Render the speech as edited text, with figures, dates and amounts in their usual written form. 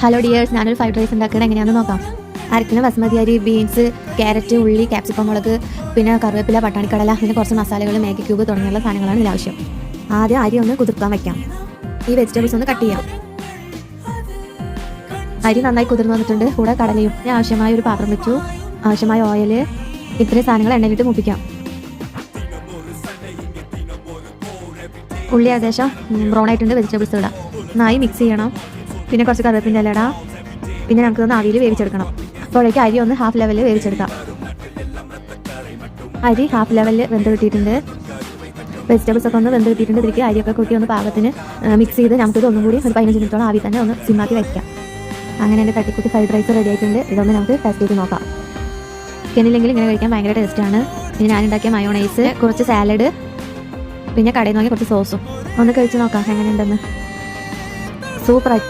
Hello dears, ഞാനൊരു fried rice ഉണ്ടാക്കുന്നത് എങ്ങനെയാണെന്ന് നോക്കാം. അരക്കിന് ബസ്മതി അരി, ബീൻസ്, ക്യാരറ്റ്, ഉള്ളി, ക്യാപ്സിക്കം, മുളക്, പിന്നെ കറിവേപ്പില, പട്ടാണിക്കടല, പിന്നെ കുറച്ച് മസാലകൾ, മാഗി ക്യൂബ് തുടങ്ങിയുള്ള സാധനങ്ങളാണ് ഇതിൽ ആവശ്യം. ആദ്യം അരി ഒന്ന് കുതിർക്കാൻ വയ്ക്കാം. ഈ വെജിറ്റബിൾസ് ഒന്ന് കട്ട് ചെയ്യാം. അരി നന്നായി കുതിർന്ന് വന്നിട്ടുണ്ട്. കൂടെ കടലയും. ഞാൻ ആവശ്യമായ ഒരു പാത്രം വെച്ചു. ആവശ്യമായ ഓയിൽ, ഇത്രയും സാധനങ്ങൾ എണ്ണയിലിട്ട് മൂപ്പിക്കാം. ഉള്ളി ഏകദേശം ബ്രൗൺ ആയിട്ടുണ്ട്. വെജിറ്റബിൾസ് ഇടാം. നന്നായി മിക്സ് ചെയ്യണം. പിന്നെ കുറച്ച് കറിവേപ്പിൻ്റെ ഇല ഇടാം. പിന്നെ നമുക്കൊന്ന് ആവിയിൽ വേവിച്ചെടുക്കണം. അപ്പോഴേക്ക് അരി ഒന്ന് ഹാഫ് ലെവലിൽ വേവിച്ചെടുക്കാം. അരി ഹാഫ് ലെവലിൽ വെന്ത് കിട്ടിയിട്ടുണ്ട്. വെജിറ്റബിൾസ് ഒക്കെ ഒന്ന് വെന്ത് കിട്ടിയിട്ടുണ്ട്. ഇതിലേക്ക് അരിയൊക്കെ കൂട്ടി ഒന്ന് പാകത്തിന് മിക്സ് ചെയ്ത് നമുക്കിത് ഒന്നും കൂടി ഒരു 15 മിനിറ്റോളം ആവി തന്നെ ഒന്ന് സിമ്മാക്കി വയ്ക്കാം. അങ്ങനെ എൻ്റെ തട്ടിക്കുട്ടി ഫ്രൈഡ് റൈസ് റെഡി ആയിട്ടുണ്ട്. ഇതൊന്ന് നമുക്ക് ടേസ്റ്റ് ചെയ്ത് നോക്കാം. ചിക്കനില്ലെങ്കിൽ ഇങ്ങനെ കഴിക്കാൻ ഭയങ്കര ടേസ്റ്റാണ്. ഇനി ഞാനുണ്ടാക്കിയ മയോണൈസ്, കുറച്ച് സാലഡ്, പിന്നെ കടയിൽ നിന്ന് വാങ്ങിയ കുറച്ച് സോസും ഒന്ന് കഴിച്ച് നോക്കാം എങ്ങനെയുണ്ടെന്ന്. സൂപ്പറായി.